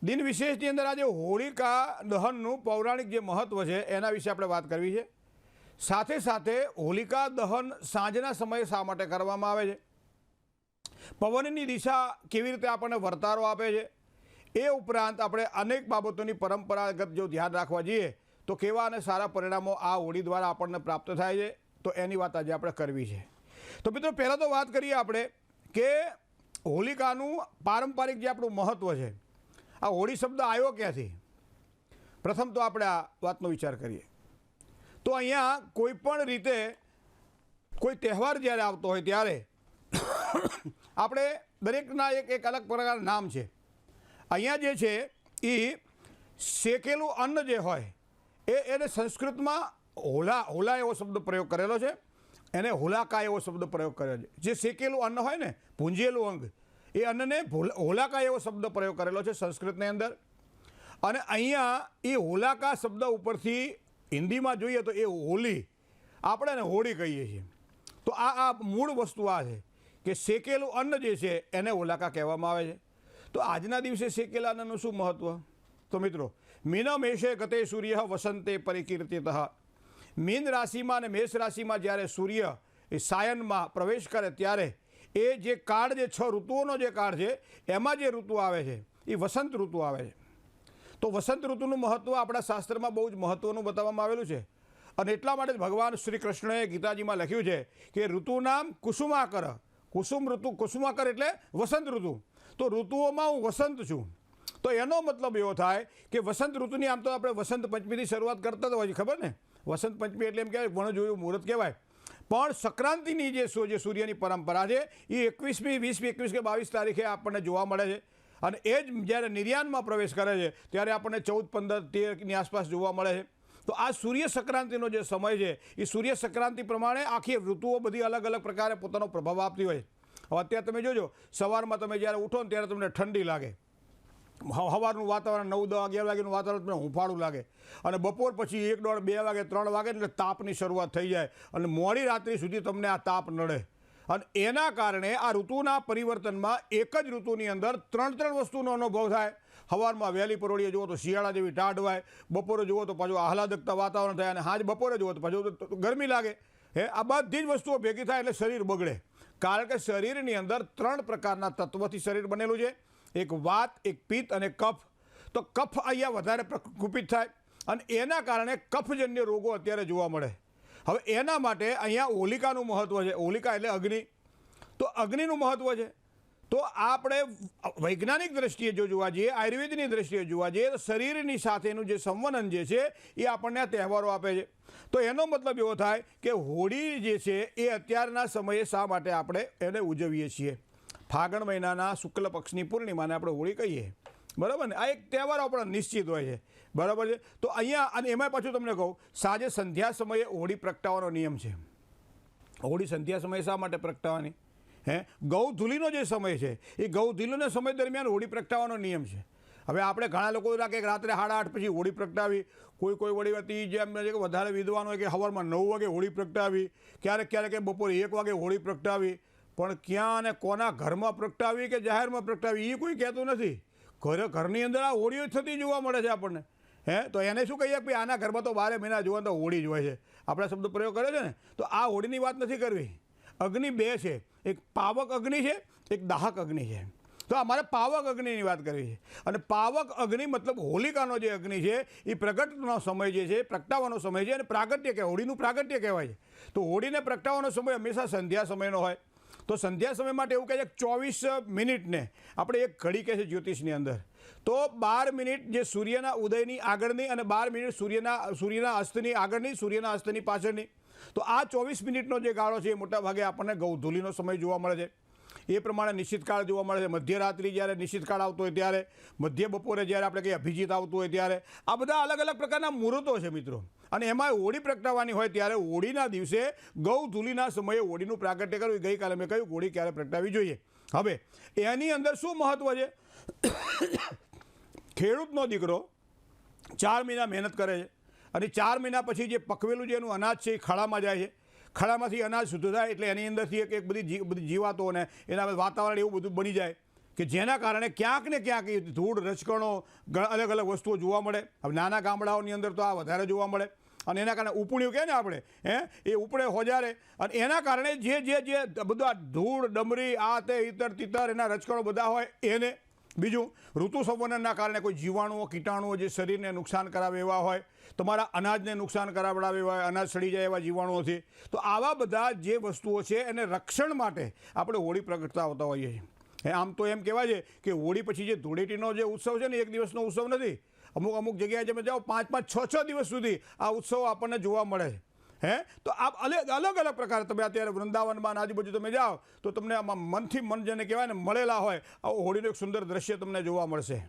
દિન વિશેષની અંદર આજે હોલિકા દહનનું પૌરાણિક જે મહત્ત્વ છે એના વિશે આપણે વાત કરવી છે. સાથે સાથે હોલિકા દહન સાંજના સમયે શા માટે કરવામાં આવે છે, પવનની દિશા કેવી રીતે આપણને વર્તારો આપે છે, એ ઉપરાંત આપણે અનેક બાબતોની પરંપરાગત જો ધ્યાન રાખવા જઈએ તો કેવા અને સારા પરિણામો આ હોળી દ્વારા આપણને પ્રાપ્ત થાય છે, તો એની વાત આજે આપણે કરવી છે. તો મિત્રો પહેલાં તો વાત કરીએ આપણે કે હોલિકાનું પારંપરિક જે આપણું મહત્ત્વ છે, આ હોળી શબ્દ આવ્યો ક્યાંથી. પ્રથમ તો આપણે આ વાતનો વિચાર કરીએ તો અહીંયા કોઈ પણ રીતે કોઈ તહેવાર જ્યારે આવતો હોય ત્યારે આપણે દરેકના એક અલગ પ્રકારના નામ છે. અહીંયા જે છે એ શેકેલું અન્ન જે હોય એને સંસ્કૃતમાં હોલા એવો શબ્દ પ્રયોગ કરેલો છે, એને હોલાકા એવો શબ્દ પ્રયોગ કર્યો છે. જે શેકેલું અન્ન હોય ને, ભૂંજેલું અંગ, એ અન્નને હોલાકા એવો શબ્દ પ્રયોગ કરેલો છે સંસ્કૃતની અંદર. અને અહીંયા એ હોલાકા શબ્દ ઉપરથી હિન્દીમાં જોઈએ તો એ હોલી, આપણે એને હોળી કહીએ છીએ. તો આ મૂળ વસ્તુ આ છે કે શેકેલું અન્ન જે છે એને હોલાકા કહેવામાં આવે છે. તો આજના દિવસે શેકેલા અન્નનું શું મહત્ત્વ? તો મિત્રો, મીન મેષે ગતે સૂર્ય વસંતે પરિકીર્તિતઃ. મીન રાશિમાં અને મેષ રાશિમાં જ્યારે સૂર્ય એ સાયનમાં પ્રવેશ કરે ત્યારે એ જે કાળ, જે 6 ઋતુઓનો જે કાળ છે, એમાં જે ઋતુ આવે છે એ વસંત ઋતુ આવે છે. તો વસંત ઋતુનું મહત્ત્વ આપણા શાસ્ત્રમાં બહુ જ મહત્ત્વનું બતાવવામાં આવેલું છે. અને એટલા માટે જ ભગવાન શ્રી કૃષ્ણએ ગીતાજીમાં લખ્યું છે કે ઋતુનામ કુસુમાકર. કુસુમ ઋતુ, કુસુમાકર એટલે વસંત ઋતુ. તો ઋતુઓમાં હું વસંત છું. તો એનો મતલબ એવો થાય કે વસંત ઋતુની આમ તો આપણે વસંત પંચમીથી શરૂઆત કરતા હોય છે, ખબર ને? વસંત પંચમી એટલે એમ કહેવાય વણ જોયું મુહૂર્ત કહેવાય. પણ સંક્રાંતિની જે સૂર્યની પરંપરા છે એ 21મી, 20મી, 21 કે 22 તારીખે આપણને જોવા મળે છે. અને એ જ જ્યારે નિર્યાનમાં પ્રવેશ કરે છે ત્યારે આપણને 14, 15, 13ની આસપાસ જોવા મળે છે. તો આ સૂર્ય સંક્રાંતિનો જે સમય છે એ સૂર્ય સંક્રાંતિ પ્રમાણે આખી ઋતુઓ બધી અલગ અલગ પ્રકારે પોતાનો પ્રભાવ આપતી હોય. હવે અત્યારે તમે જોજો, સવારમાં તમે જ્યારે ઉઠો ને ત્યારે તમને ઠંડી લાગે, સવારનું વાતાવરણ 9, 10, 11 વાગ્યાનું વાતાવરણ તમને હુંફાળું લાગે, અને બપોર પછી 1, 1:30, 2 વાગે, 3 વાગે એટલે તાપની શરૂઆત થઈ જાય અને મોડી રાત્રિ સુધી તમને આ તાપ નડે. અને એના કારણે આ ઋતુના પરિવર્તનમાં એક જ ઋતુની અંદર 3 વસ્તુનો અનુભવ થાય. સવારમાં વહેલી પરોળીએ જુઓ તો શિયાળા જેવી ટાઢ હોય, બપોરે જુઓ તો પાછું આહલાદકતા વાતાવરણ થાય, અને સાંજ બપોરે જુઓ તો પાછું ગરમી લાગે. આ બધી જ વસ્તુઓ ભેગી થાય એટલે શરીર બગડે. કારણ કે શરીરની અંદર 3 પ્રકારના તત્વોથી શરીર બનેલું છે, એક વાત, એક પિત્ત અને કફ. તો કફ અહીંયા વધારે પ્રકુપિત થાય અને એના કારણે કફજન્ય રોગો અત્યારે જોવા મળે. હવે એના માટે અહીંયા હોલિકાનું મહત્ત્વ છે. હોલિકા એટલે અગ્નિ. તો અગ્નિનું મહત્ત્વ છે. તો આપણે વૈજ્ઞાનિક દ્રષ્ટિએ જો જોવા જઈએ, આયુર્વેદની દ્રષ્ટિએ જોવા જઈએ, તો શરીરની સાથેનું જે સંવનન જે છે એ આપણને આ તહેવારો આપે છે. તો એનો મતલબ એવો થાય કે હોળી જે છે એ અત્યારના સમયે શા માટે આપણે એને ઉજવીએ છીએ? ફાગણ મહિનાના શુક્લ પક્ષની પૂર્ણિમાને આપણે હોળી કહીએ, બરાબર ને? આ એક તહેવાર આપણો નિશ્ચિત હોય છે, બરાબર છે? તો અહીંયા, અને એમાં પાછું તમને કહું, સાંજે સંધ્યા સમયે હોળી પ્રગટાવવાનો નિયમ છે. હોળી સંધ્યા સમયે શા માટે પ્રગટાવવાની? ગૌધૂલીનો જે સમય છે એ ગૌધૂલીના સમય દરમિયાન હોળી પ્રગટાવવાનો નિયમ છે. હવે આપણે ઘણા લોકો કે રાત્રે 8:30 પછી હોળી પ્રગટાવી, કોઈ વળી જેમ વધારે વિદ્વાન હોય કે સવારમાં 9 વાગે હોળી પ્રગટાવી, ક્યારેક બપોરે 1 વાગે હોળી પ્રગટાવી. પણ ક્યાં અને કોના ઘરમાં પ્રગટાવી કે જાહેરમાં પ્રગટાવી એ કોઈ કહેતું નથી. ઘરની અંદર આ હોળીઓ થતી જોવા મળે છે આપણને. તો એને શું કહીએ કે આના ઘરમાં તો 12 મહિના જોવા તો હોળી જ હોય છે, આપણે શબ્દ પ્રયોગ કર્યો છે ને. તો આ હોળીની વાત નથી કરવી. અગ્નિ 2 છે, એક પાવક અગ્નિ છે, એક દાહક અગ્નિ છે. તો અમારે પાવક અગ્નિની વાત કરવી છે. અને પાવક અગ્નિ મતલબ હોલિકાનો જે અગ્નિ છે એ પ્રગટનો સમય જે છે, પ્રગટાવવાનો સમય છે, અને પ્રાગટ્ય કહેવાય, હોળીનું પ્રાગટ્ય કહેવાય છે. તો હોળીને પ્રગટાવવાનો સમય હંમેશા સંધ્યા સમયનો હોય. તો સંધ્યા સમય માટે એવું કહે છે કે 24 મિનિટને આપણે એક ઘડી કહે છે જ્યોતિષની અંદર. તો 12 મિનિટ જે સૂર્યના ઉદયની આગળની અને 12 મિનિટ સૂર્યના અસ્તની આગળની, સૂર્યના અસ્તની પાછળની. તો આ 24 મિનિટનો જે ગાળો છે એ મોટા ભાગે આપણને ગૌધૂલીનો સમય જોવા મળે છે. એ પ્રમાણે નિશ્ચિત કાળ જોવા મળે છે. મધ્યરાત્રિ જ્યારે નિશ્ચિત કાળ આવતો હોય ત્યારે, મધ્ય બપોરે જ્યારે આપણે કંઈ અભિજીત આવતું હોય ત્યારે, આ બધા અલગ અલગ પ્રકારના મુહૂર્તો છે મિત્રો. અને એમાં હોળી પ્રગટાવવાની હોય ત્યારે હોળીના દિવસે ગૌધૂલીના સમયે હોળીનું પ્રાગટ્ય કરવું. ગઈકાલે મેં કહ્યું હોળી ક્યારે પ્રગટાવવી જોઈએ. હવે એની અંદર શું મહત્ત્વ છે? ખેડૂતનો દીકરો 4 મહિના મહેનત કરે છે અને 4 મહિના પછી જે પકવેલું જે એનું અનાજ છે એ ખળામાં જાય છે. ખળામાંથી અનાજ શુદ્ધ થાય એટલે એની અંદરથી એક બધી જીવાતો અને એના વાતાવરણ એવું બધું બની જાય. કે જેના કારણે ક્યાંક ને ક્યાંક એ ધૂળ રચકણો અલગ અલગ વસ્તુઓ જોવા મળે. હવે નાના ગામડાઓની અંદર તો આ વધારે જોવા મળે અને એના કારણે ઉપણ્યું કહે ને આપણે એ ઉપડે હોજારે અને એના કારણે જે બધા ધૂળ ડમરી આ તે ઇતર તિતર એના રચકણો બધા હોય એને. બીજું ઋતુ સંવર્ધનના કારણે કોઈ જીવાણુઓ કીટાણુઓ જે શરીરને નુકસાન કરાવે એવા હોય, તમારા અનાજને નુકસાન કરાવડાવે એવા હોય, અનાજ સડી જાય એવા જીવાણુઓથી, તો આવા બધા જે વસ્તુઓ છે એને રક્ષણ માટે આપણે હોળી પ્રગટતા હોતા હોઈએ છીએ. આમ તો એમ કહેવાય છે કે હોળી પછી જે ધૂળેટીનો જે ઉત્સવ છે ને એક દિવસનો ઉત્સવ નથી. અમુક જગ્યાએ તમે જાઓ 5-5, 6 દિવસ સુધી આ ઉત્સવ આપણને જોવા મળે છે. તો આ અલગ અલગ પ્રકાર તમે અત્યારે વૃંદાવનમાં આજુબાજુ તમે જાઓ તો તમને આમાં મનથી મન જેને કહેવાય ને મળેલા હોય આવું હોળીનું એક સુંદર દ્રશ્ય તમને જોવા મળશે.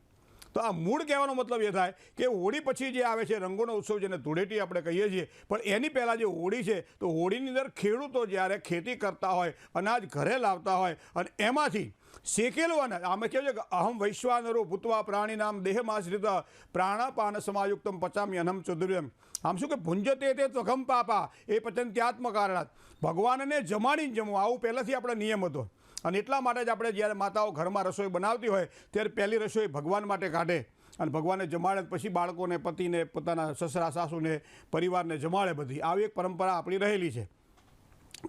તો આ મૂળ કહેવાનો મતલબ એ થાય કે હોળી પછી જે આવે છે રંગોનો ઉત્સવ જેને ધૂળેટી આપણે કહીએ છીએ, પણ એની પહેલાં જે હોળી છે તો હોળીની અંદર ખેડૂતો જ્યારે ખેતી કરતા હોય, અનાજ ઘરે લાવતા હોય અને એમાંથી શેકેલું અનાજ, આમે કહે છે કે અહમ વૈશ્વાનરો ભૂતવા પ્રાણીનામ દેહમાશ્રિત પ્રાણાપાન સમાયુક્તમ પચામી અનમ ચતુર્યમ. આમ શું કે ભુંજતે તે ત્વઘમ પાપા એ પચંત્યાત્મ કારણાત, ભગવાનને જમાડીને જમવું આવું પહેલાંથી આપણે નિયમ હતો. અને એટલા માટે જ આપણે જ્યારે માતાઓ ઘરમાં રસોઈ બનાવતી હોય ત્યારે પહેલી રસોઈ ભગવાન માટે કાઢે અને ભગવાનને જમાડે, પછી બાળકોને, પતિને, પોતાના સસરા સાસુને, પરિવારને જમાડે. બધી આવી એક પરંપરા આપણી રહેલી છે.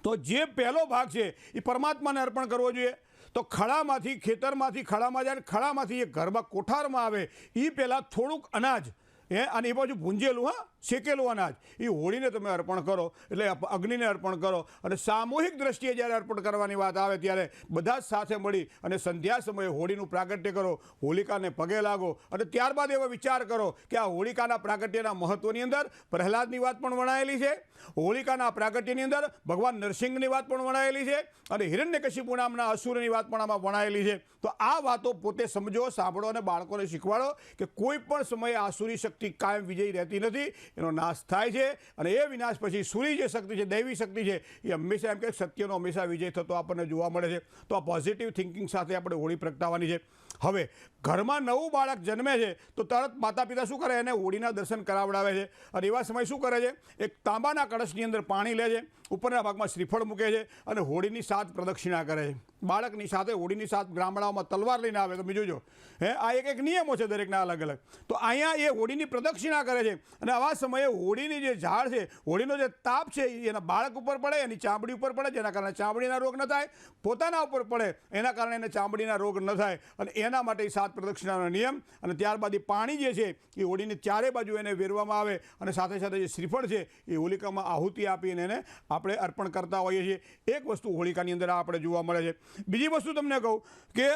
તો જે પહેલો ભાગ છે એ પરમાત્માને અર્પણ કરવો જોઈએ. તો ખળામાંથી, ખેતરમાંથી ખળામાં જાય, ખળામાંથી એ ઘરમાં કોઠારમાં આવે એ પહેલાં થોડુંક અનાજ અને એ બાજુ ભૂંજેલું શેકેલું અનાજ એ હોળીને તમે અર્પણ કરો, એટલે અગ્નિને અર્પણ કરો. અને સામૂહિક દ્રષ્ટિએ જ્યારે અર્પણ કરવાની વાત આવે ત્યારે બધા જ સાથે મળી અને સંધ્યા સમયે હોળીનું પ્રાગટ્ય કરો, હોલિકાને પગે લાગો અને ત્યારબાદ એવો વિચાર કરો કે આ હોલિકાના પ્રાગટ્યના મહત્ત્વની અંદર પ્રહલાદની વાત પણ વણાયેલી છે, હોલિકાના પ્રાગટ્યની અંદર ભગવાન નરસિંહની વાત પણ વણાયેલી છે અને હિરણ્યકશિપુ નામના અસુરની વાત પણ આમાં વણાયેલી છે. તો આ વાતો પોતે સમજો, સાંભળો અને બાળકોને શીખવાડો કે કોઈ પણ સમયે આસુરી શક્તિ કાયમ વિજયી રહેતી નથી, એનો નાશ થાય છે અને એ વિનાશ પછી સૂરી જે શક્તિ છે, દૈવી શક્તિ છે, એ હંમેશા એમ કે સત્યનો હંમેશા વિજય થતો આપણને જોવા મળે છે. તો આ પોઝિટિવ થિંકિંગ સાથે આપણે હોળી પ્રગટાવવાની છે. હવે ઘરમાં નવું બાળક જન્મે છે તો તરત માતા પિતા શું કરે, એને હોળીના દર્શન કરાવડાવે છે અને એવા સમય શું કરે છે, એક તાંબાના કળશની અંદર પાણી લે છે, ઉપરના ભાગમાં શ્રીફળ મૂકે છે અને હોળીની 7 પ્રદક્ષિણા કરે છે. બાળકની સાથે હોળીની 7 ગામડાઓમાં તલવાર લઈને આવે તમે જોજો. આ એક નિયમો છે દરેકના અલગ અલગ. તો અહીંયા એ હોળીની પ્રદક્ષિણા કરે છે અને આવા સમયે હોળીની જે ઝાડ છે, હોળીનો જે તાપ છે એના બાળક ઉપર પડે, એની ચામડી ઉપર પડે, જેના કારણે ચામડીના રોગ ન થાય, પોતાના ઉપર પડે એના કારણે એને ચામડીના રોગ ન થાય અને એના માટે 7 પ્રદક્ષિણાનો નિયમ. અને ત્યારબાદ એ પાણી જે છે એ હોળીની ચારે બાજુ એને વેરવામાં આવે અને સાથે સાથે જે શ્રીફળ છે એ હોલિકામાં આહુતિ આપીને એને આપણે અર્પણ કરતા હોઈએ છીએ. એક વસ્તુ હોલિકાની અંદર આપણે જોવા મળે છે. બીજી વસ્તુ તમને કહું કે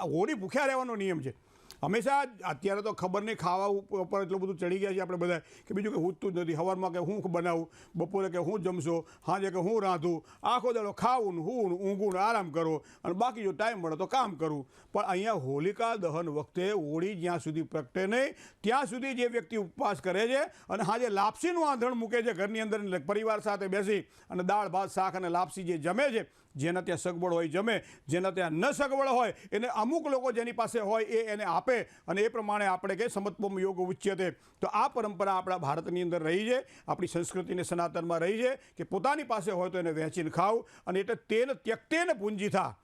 હોળી ભૂખ્યા રહેવાનો નિયમ છે. હંમેશા અત્યારે તો ખબર નહીં ખાવા ઉપર એટલું બધું ચડી ગયા છે આપણે બધા કે બીજું કે હૂજતું જ નથી. સવારમાં કે હું બનાવું, બપોરે કે હું જમશો, સાંજે કે હું રાંધું, આખો દાડો ખાવું ને હું ઊંઘું ને આરામ કરો અને બાકી જો ટાઈમ મળે તો કામ કરવું. પણ અહીંયા હોલિકા દહન વખતે હોળી જ્યાં સુધી પ્રગટે નહીં ત્યાં સુધી જે વ્યક્તિ ઉપવાસ કરે છે અને સાંજે લાપસીનું આંધણ મૂકે છે ઘરની અંદર પરિવાર સાથે બેસી અને દાળ ભાત શાક અને લાપસી જે જમે છે, જેના ત્યાં સગવડ હોય જમે, જેના ત્યાં ન સગવડ હોય એને અમુક લોકો જેની પાસે હોય એ એને આપે અને એ પ્રમાણે આપણે કે સમત્વમ યોગ ઉચ્યતે. તો આ પરંપરા આપણા ભારતની અંદર રહી છે, આપણી સંસ્કૃતિને સનાતનમાં રહી છે કે પોતાની પાસે હોય તો એને વહેંચીને ખાવું અને એટલે તેન ત્યક્તેન પુંજીથા,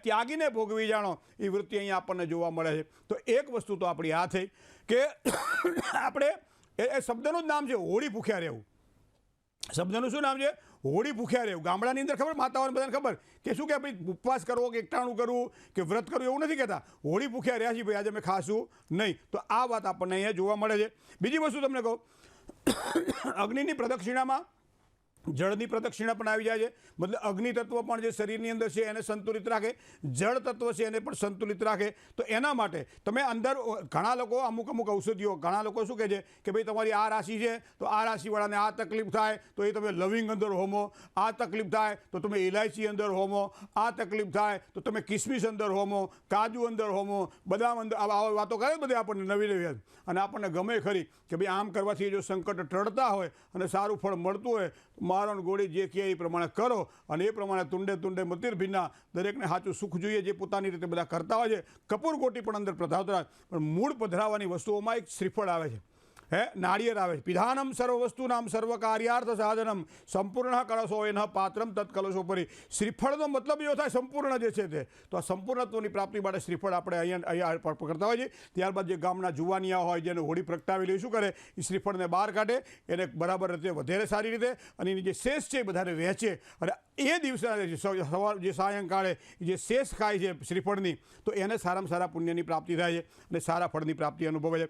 ત્યાગીને ભોગવી જાણો, એ વૃત્તિ અહીંયા આપણને જોવા મળે છે. તો એક વસ્તુ તો આપણી આ થઈ કે આપણે એ શબ્દનું જ નામ છે હોળી ભૂખ્યા રહેવું. શબ્દનું શું નામ છે? હોળી ભૂખ્યા રહેવું. ગામડાની અંદર ખબર, માતાઓને બધાને ખબર કે શું કે ભાઈ ઉપવાસ કરવો કે એકટાણું કરવું કે વ્રત કરવું એવું નથી કહેતા. હોળી ભૂખ્યા રહ્યા છીએ ભાઈ, આજે અમે ખાશું નહીં. તો આ વાત આપણને અહીંયા જોવા મળે છે. બીજી વસ્તુ તમને કહું, અગ્નિની પ્રદક્ષિણામાં જળની પ્રદક્ષિણા પણ આવી જાય છે. મતલબ અગ્નિ તત્વ પણ જે શરીરની અંદર છે એને સંતુલિત રાખે, જળ તત્વ છે એને પણ સંતુલિત રાખે. તો એના માટે તમે અંદર ઘણા લોકો અમુક ઔષધિઓ, ઘણા લોકો શું કહે છે કે ભાઈ તમારી આ રાશિ છે તો આ રાશિવાળાને આ તકલીફ થાય તો એ તમે લવિંગ અંદર હોમો, આ તકલીફ થાય તો તમે ઇલાયચી અંદર હોમો, આ તકલીફ થાય તો તમે કિસમિસ અંદર હોમો, કાજુ અંદર હોમો, બદામ અંદર, આવા વાતો કરે બધે આપણને નવી અને આપણને ગમે ખરી કે ભાઈ આમ કરવાથી જો સંકટ ટળતા હોય અને સારું ફળ મળતું હોય મારણ ગોળી જે કહે એ પ્રમાણે કરો અને એ પ્રમાણે તુંડે મતિર ભિન્ના, દરેકને સાચું સુખ જોઈએ જે પોતાની રીતે બધા કરતા હોય છે. કપૂર ગોટી પણ અંદર પધરાવતા, પણ મૂળ પધરાવવાની વસ્તુઓમાં એક શ્રીફળ આવે છે નાળિયેર આવે છે. પિધાનમ સર્વ વસ્તુનામ સર્વ કાર્યાર્થ સાધનમ સંપૂર્ણ કળશો એન પાત્રમ તત્ કલશોપરી. શ્રીફળનો મતલબ એવો થાય સંપૂર્ણ જે છે તે. તો આ સંપૂર્ણત્વની પ્રાપ્તિ માટે શ્રીફળ આપણે અહીંયા કરતા હોય છે. ત્યારબાદ જે ગામના જુવાનિયા હોય જેને હોળી પ્રગટાવેલી શું કરે, એ શ્રીફળને બહાર કાઢે, એને બરાબર રીતે વધારે સારી રીતે અને એની જે શેષ છે એ બધાને વહેંચે. અને એ દિવસે સવાર જે સાયંકાળે જે શેષ ખાય છે શ્રીફળની, તો એને સારામાં સારા પુણ્યની પ્રાપ્તિ થાય છે અને સારા ફળની પ્રાપ્તિ અનુભવે છે.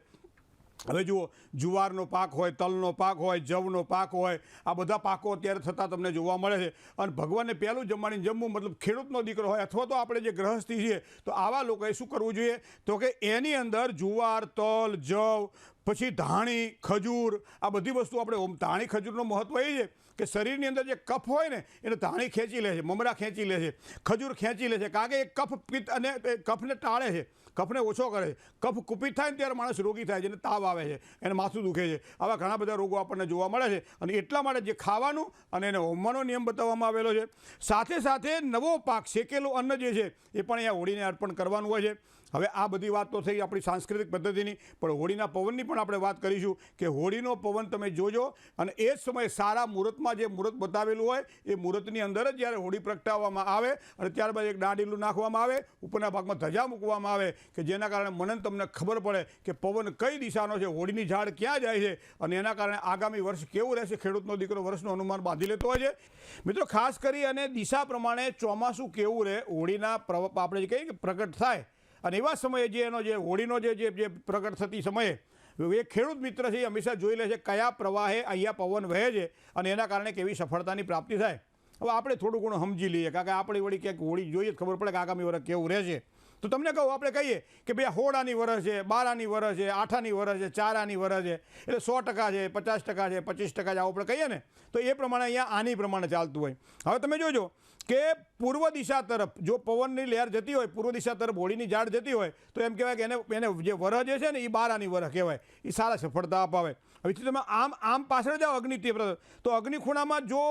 હવે જુઓ, જુવારનો પાક હોય, તલનો પાક હોય, જવનો પાક હોય, આ બધા પાકો અત્યારે થતાં તમને જોવા મળે છે. અને ભગવાનને પહેલું જમવાની જમવું, મતલબ ખેડૂતનો દીકરો હોય અથવા તો આપણે જે ગ્રહસ્થી છીએ, તો આવા લોકોએ શું કરવું જોઈએ, તો કે એની અંદર જુવાર, તલ, જવ, પછી ધાણી, ખજૂર, આ બધી વસ્તુ આપણે ધાણી ખજૂરનું મહત્વ એ છે કે શરીરની અંદર જે કફ હોય ને એને ધાણી ખેંચી લે છે, મમરા ખેંચી લે છે, ખજૂર ખેંચી લે છે, કારણ કે એ કફ પિત્ત અને કફને ટાળે છે, કફને ઓછો કરે છે. કફ કુપિત થાય ને ત્યારે માણસ રોગી થાય છે, એને તાવ આવે છે, એને માથું દુખે છે, આવા ઘણા બધા રોગો આપણને જોવા મળે છે. અને એટલા માટે જે ખાવાનું અને એને હોમવાનો નિયમ બતાવવામાં આવેલો છે. સાથે સાથે નવો પાક, શેકેલું અન્ન જે છે એ પણ અહીંયા હોળીને અર્પણ કરવાનું હોય છે. હવે આ બધી વાત તો થઈ આપણી સાંસ્કૃતિક પદ્ધતિની, પણ હોળીના પવનની પણ આપણે વાત કરીશું કે હોળીનો પવન તમે જોજો અને એ જ સમયે સારા મુહૂર્તમાં જે મુહૂર્ત બતાવેલું હોય એ મુહૂર્તની અંદર જ જ્યારે હોળી પ્રગટાવવામાં આવે અને ત્યારબાદ એક ડાંડીલું નાખવામાં આવે, ઉપરના ભાગમાં ધજા મૂકવામાં આવે કે જેના કારણે મને તમને ખબર પડે કે પવન કઈ દિશાનો છે, હોળીની ઝાડ ક્યાં જાય છે અને એના કારણે આગામી વર્ષ કેવું રહેશે. ખેડૂતનો દીકરો વર્ષનું અનુમાન બાંધી લેતો હોય છે. મિત્રો, ખાસ કરી અને દિશા પ્રમાણે ચોમાસું કેવું રહે, હોળીના આપણે જે કહીએ કે પ્રગટ થાય અને એવા સમયે જે એનો જે હોળીનો જે પ્રગટ થતી સમયે એ ખેડૂત મિત્ર છે એ હંમેશા જોઈ લે છે કયા પ્રવાહે અહીંયા પવન વહે છે અને એના કારણે કેવી સફળતાની પ્રાપ્તિ થાય. હવે આપણે થોડું ઘણું સમજી લઈએ, કારણ કે આપણે વળી ક્યાંક હોળી જોઈએ ખબર પડે કે આગામી વર્ષ કેવું રહેશે. તો તમને કહું, આપણે કહીએ કે ભાઈ 16 આની વરસ છે, 12 આની વરસ છે, 8 આની વરસ છે, 4 આની વરસ છે, એટલે 100% છે, 50% છે, 25% છે, આવું આપણે કહીએ ને, તો એ પ્રમાણે અહીંયા આની પ્રમાણે ચાલતું હોય. હવે તમે જોજો કે પૂર્વ દિશા તરફ જો પવનની લહેર જતી હોય, પૂર્વ દિશા તરફ હોળીની ઝાડ જતી હોય, તો એમ કહેવાય કે એને જે વરહ જે છે ને એ 12 આની વરહ કહેવાય, એ સારા સફળતા અપાવે. હવે તમે આમ પાછળ જાઓ અગ્નિ તીવ્ર, તો અગ્નિ ખૂણામાં જો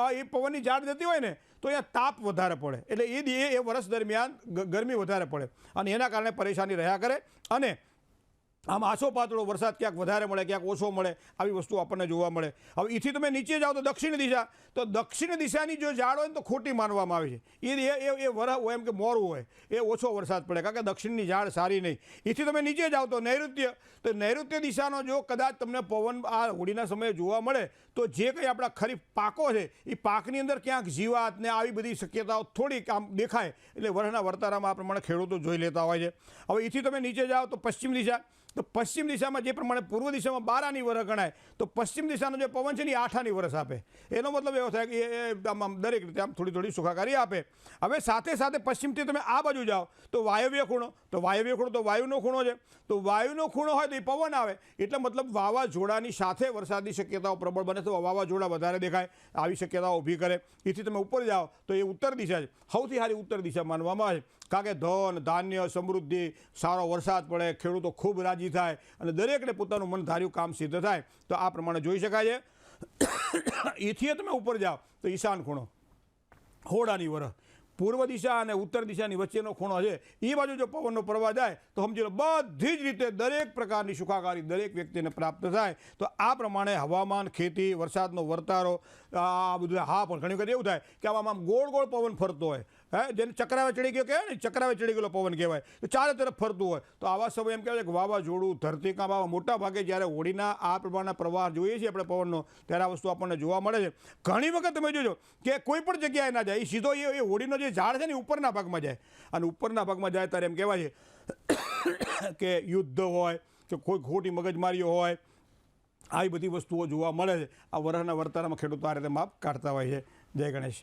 એ પવનની ઝાડ જતી હોય ને તો અહીંયા તાપ વધારે પડે, એટલે એ વર્ષ દરમિયાન ગરમી વધારે પડે અને એના કારણે પરેશાની રહ્યા કરે. અને આમ આછો પાતળો વરસાદ ક્યાંક વધારે મળે, ક્યાંક ઓછો મળે, આવી વસ્તુ આપણને જોવા મળે. હવે એથી તમે નીચે જાઓ તો દક્ષિણ દિશા, તો દક્ષિણ દિશાની જો ઝાડ હોય ને તો ખોટી માનવામાં આવે છે. એ વરહ હોય એમ કે મોરું હોય, એ ઓછો વરસાદ પડે, કારણ કે દક્ષિણની ઝાડ સારી નહીં. એથી તમે નીચે જાઓ તો નૈઋત્ય, તો નૈઋત્ય દિશાનો જો કદાચ તમને પવન આ હોળીના સમયે જોવા મળે તો જે કંઈ આપણા ખરીફ પાકો છે એ પાકની અંદર ક્યાંક જીવાત ને આવી બધી શક્યતાઓ થોડીક આમ દેખાય, એટલે વરસના વર્તારામાં આ પ્રમાણે ખેડૂતો જોઈ લેતા હોય છે. હવે એથી તમે નીચે જાઓ તો પશ્ચિમ દિશા, તો પશ્ચિમ દિશામાં જે પ્રમાણે પૂર્વ દિશામાં 12 આની વરસ ગણાય, તો પશ્ચિમ દિશાનો જે પવન છે ને એ 8 આની વરસ આપે. એનો મતલબ એવો થાય કે એ આમ દરેક રીતે આમ થોડી સુખાકારી આપે. હવે સાથે સાથે પશ્ચિમથી તમે આ બાજુ જાઓ તો વાયવ્ય ખૂણો, તો વાયવ્ય ખૂણો તો વાયુનો ખૂણો છે, તો વાયુનો ખૂણો હોય તો એ પવન આવે, એટલે મતલબ વાવાઝોડાની સાથે વરસાદની શક્યતાઓ પ્રબળ બને, તો વાવાઝોડા વધારે દેખાય, આવી શક્યતાઓ ઊભી કરે. એથી તમે ઉપર જાઓ તો એ ઉત્તર દિશા છે, સૌથી સારી ઉત્તર દિશા માનવામાં આવે છે, કારણ કે ધન, ધાન્ય, સમૃદ્ધિ, સારો વરસાદ પડે, ખેડૂતો ખૂબ રાજી થાય અને દરેકને પોતાનું મન ધાર્યું કામ સિદ્ધ થાય. તો આ પ્રમાણે જોઈ શકાય છે. એથી તમે ઉપર જાઓ તો ઈશાન ખૂણો, 16 આની વરસ, પૂર્વ દિશા અને ઉત્તર દિશાની વચ્ચેનો ખૂણો છે, એ બાજુ જો પવનનો પ્રવાહ જાય તો સમજી લો બધી જ રીતે દરેક પ્રકારની સુખાકારી દરેક વ્યક્તિને પ્રાપ્ત થાય. તો આ પ્રમાણે હવામાન, ખેતી, વરસાદનો વર્તારો, આ બધું. હા, પણ ઘણી વખત એવું થાય કે આમ ગોળ ગોળ પવન ફરતો હોય, જેને ચક્રાવે ચડી ગયો કહેવાય ને, ચક્રાવે ચડી ગયેલો પવન કહેવાય, તો ચારે તરફ ફરતું હોય, તો આવા સમય એમ કહેવાય કે વાવાઝોડું, ધરતીકાંપ, આવા મોટા ભાગે જ્યારે હોળીના આ પ્રમાણના પ્રવાહ જોઈએ છીએ આપણે પવનનો, ત્યારે આ વસ્તુ આપણને જોવા મળે છે. ઘણી વખત તમે જોજો કે કોઈ પણ જગ્યાએ ના જાય, એ સીધો એ હોળીનો જે ઝાડ છે ને ઉપરના ભાગમાં જાય, અને ઉપરના ભાગમાં જાય ત્યારે એમ કહેવાય છે કે યુદ્ધ હોય કે કોઈ ખોટી મગજમારીઓ હોય, આવી બધી વસ્તુઓ જોવા મળે છે. આ વરસના વર્તારામાં ખેડૂતો આ રીતે માપ કાઢતા હોય છે. જય ગણેશ.